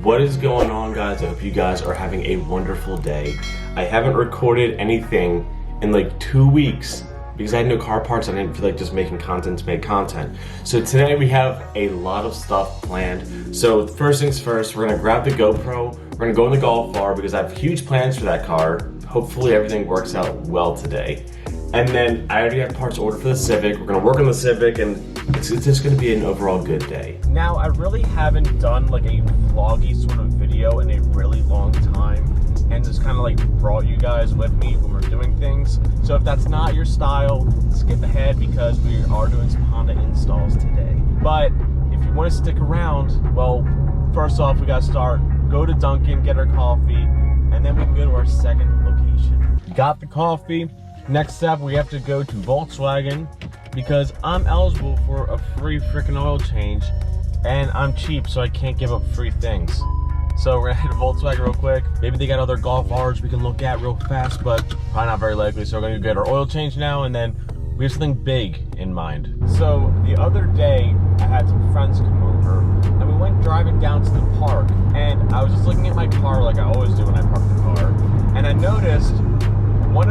What is going on, guys? I hope you guys are having a wonderful day. I haven't recorded anything in like 2 weeks because I had no car parts. I didn't feel like just making content to make content. So today we have a lot of stuff planned. So first things first, we're gonna grab the GoPro. We're gonna go in the Golf R because I have huge plans for that car. Hopefully everything works out well today. And then I already have parts ordered for the Civic. We're gonna work on the Civic, and it's just gonna be an overall good day. Now, I really haven't done like a vloggy sort of video in a really long time, and just kind of like brought you guys with me when we're doing things. So if that's not your style, skip ahead because we are doing some Honda installs today. But if you want to stick around, well, first off, we gotta go to Dunkin', get our coffee, and then we can go to our second location. Got the coffee. Next step, we have to go to Volkswagen because I'm eligible for a free freaking oil change, and I'm cheap, so I can't give up free things. So we're gonna head to Volkswagen real quick. Maybe they got other Golf Rs we can look at real fast, but probably not very likely. So we're gonna get our oil change now, and then we have something big in mind. So the other day, I had some friends come over, and we went driving down to the park, and I was just looking at my car like I always do when I park the car, and I noticed one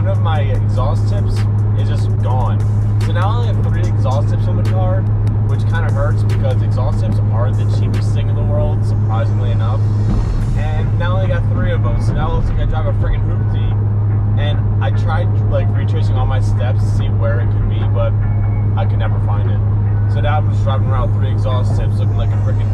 of my exhaust tips is just gone. So now I only have 3 exhaust tips on the car, which kind of hurts because exhaust tips are the cheapest thing in the world, surprisingly enough. And now I only got 3 of them, so now it looks like I drive a freaking hoopty. And I tried like retracing all my steps to see where it could be, but I could never find it. So now I'm just driving around with 3 exhaust tips looking like a freaking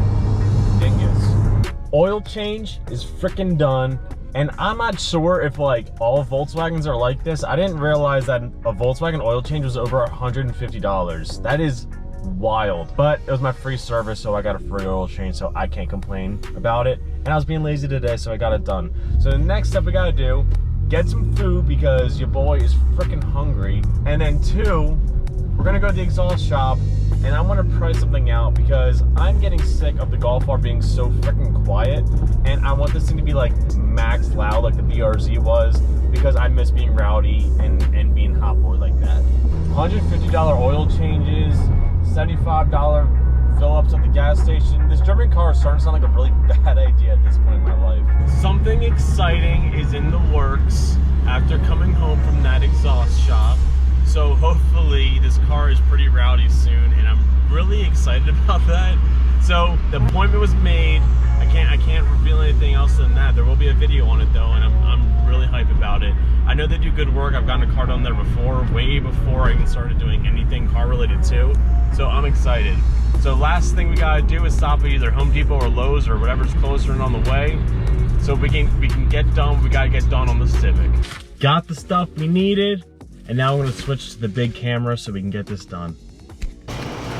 dingus. Oil change is freaking done. And I'm not sure if like all Volkswagens are like this. I didn't realize that a Volkswagen oil change was over $150. That is wild. But it was my free service, so I got a free oil change, so I can't complain about it. And I was being lazy today, so I got it done. So the next step we gotta do, get some food because your boy is freaking hungry. And then 2, we're gonna go to the exhaust shop, and I want to price something out because I'm getting sick of the Golf R being so freaking quiet, and I want this thing to be like max loud like the BRZ was because I miss being rowdy and being hot boy like that. $150 oil changes, $75 fill-ups at the gas station. This German car is starting to sound like a really bad idea at this point in my life. Something exciting is in the works after coming home from that exhaust shop. So hopefully this car is pretty rowdy soon, and I'm really excited about that. So the appointment was made. I can't reveal anything else than that. There will be a video on it though, and I'm really hyped about it. I know they do good work. I've gotten a car done there before, way before I even started doing anything car related too. So I'm excited. So last thing we gotta do is stop at either Home Depot or Lowe's or whatever's closer and on the way. So we can get done. We gotta get done on the Civic. Got the stuff we needed. And now we're gonna switch to the big camera so we can get this done.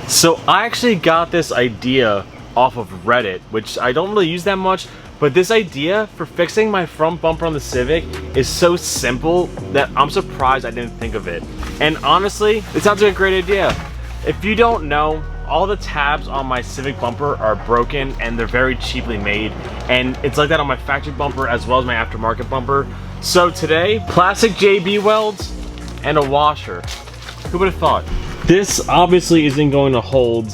So I actually got this idea off of Reddit, which I don't really use that much, but this idea for fixing my front bumper on the Civic is so simple that I'm surprised I didn't think of it. And honestly, it sounds like a great idea. If you don't know, all the tabs on my Civic bumper are broken and they're very cheaply made. And it's like that on my factory bumper as well as my aftermarket bumper. So today, plastic JB welds and a washer. Who would have thought? This obviously isn't going to hold,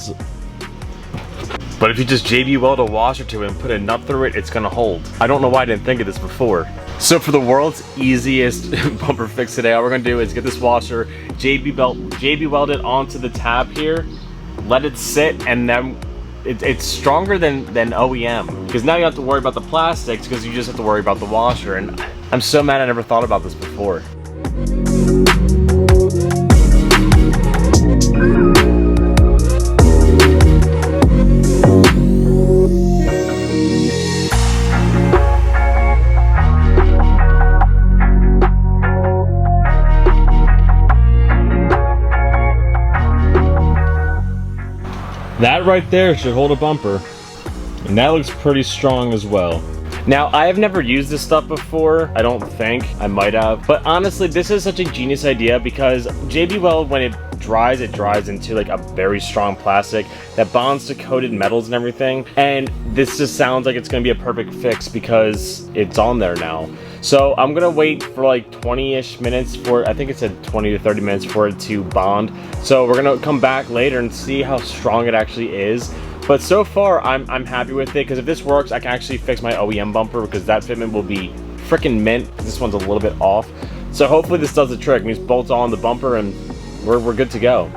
but if you just JB weld a washer to it and put a nut through it, it's gonna hold. I don't know why I didn't think of this before. So for the world's easiest bumper fix today, all we're gonna do is get this washer, JB weld it onto the tab here, let it sit, and then it's stronger than OEM. Because now you don't have to worry about the plastics because you just have to worry about the washer. And I'm so mad I never thought about this before. That right there should hold a bumper, and that looks pretty strong as well. Now, I have never used this stuff before. I don't think. I might have. But honestly, this is such a genius idea because JB Weld, when it dries into like a very strong plastic that bonds to coated metals and everything. And this just sounds like it's going to be a perfect fix because it's on there now. So I'm going to wait for like 20-ish minutes for, I think it said 20 to 30 minutes for it to bond. So we're going to come back later and see how strong it actually is. But so far, I'm happy with it, because if this works, I can actually fix my OEM bumper, because that fitment will be freaking mint. This one's a little bit off. So hopefully this does the trick. We just bolt on the bumper and we're good to go.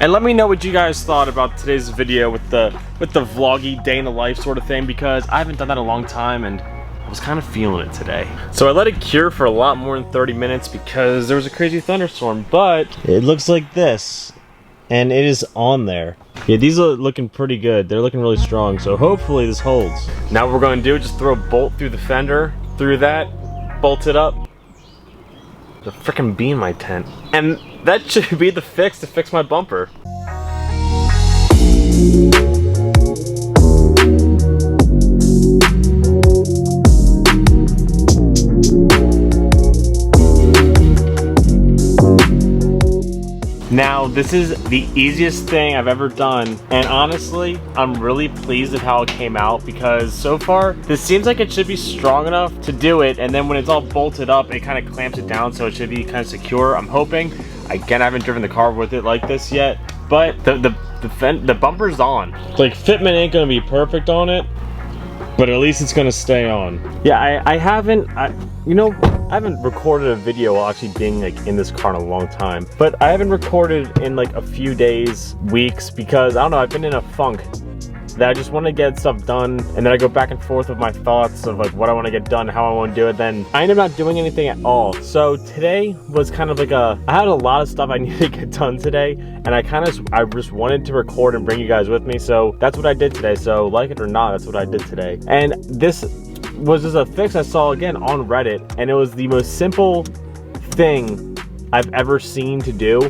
And let me know what you guys thought about today's video with the vloggy day in the life sort of thing, because I haven't done that in a long time and I was kind of feeling it today. So I let it cure for a lot more than 30 minutes because there was a crazy thunderstorm, but it looks like this. And it is on there. Yeah, these are looking pretty good. They're looking really strong, so hopefully this holds. Now what we're gonna do is just throw a bolt through the fender, through that, bolt it up. The frickin' bee in my tent. And that should be the fix to fix my bumper. Now, this is the easiest thing I've ever done, and honestly, I'm really pleased with how it came out, because so far, this seems like it should be strong enough to do it, and then when it's all bolted up, it kind of clamps it down, so it should be kind of secure, I'm hoping. Again, I haven't driven the car with it like this yet, but the bumper's on. Like, fitment ain't gonna be perfect on it, but at least it's gonna stay on. Yeah, I haven't recorded a video while actually being like in this car in a long time, but I haven't recorded in like a few days, weeks, because I don't know, I've been in a funk that I just want to get stuff done, and then I go back and forth with my thoughts of like what I want to get done, how I want to do it, then I end up not doing anything at all. So today was kind of like I had a lot of stuff I needed to get done today, and I just wanted to record and bring you guys with me, so that's what I did today. So like it or not, that's what I did today. And this was just a fix I saw again on Reddit, and it was the most simple thing I've ever seen to do,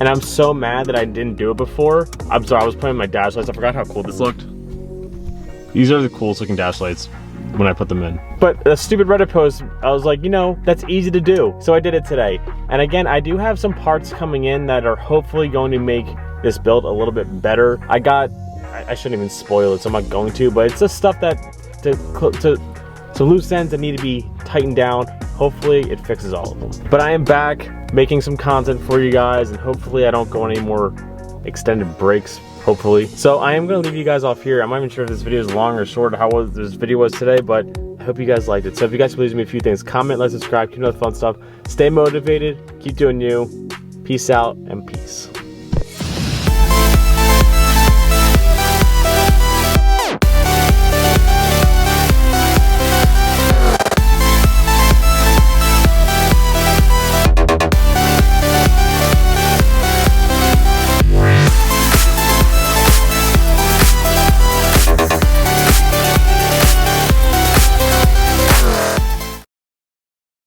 and I'm so mad that I didn't do it before. I'm sorry, I was playing with my dash lights. I forgot how cool this looked. These are the coolest looking dash lights when I put them in. But a stupid Reddit post, I was like, you know, that's easy to do. So I did it today. And again, I do have some parts coming in that are hopefully going to make this build a little bit better. I shouldn't even spoil it, so I'm not going to, but it's just stuff that some loose ends that need to be tightened down. Hopefully it fixes all of them. But I am back making some content for you guys, and hopefully I don't go on any more extended breaks, hopefully. So I am gonna leave you guys off here. I'm not even sure if this video is long or short, how this video was today, but I hope you guys liked it. So if you guys please do me a few things, comment, like, subscribe, keep doing the fun stuff, stay motivated, keep doing you. Peace out and peace.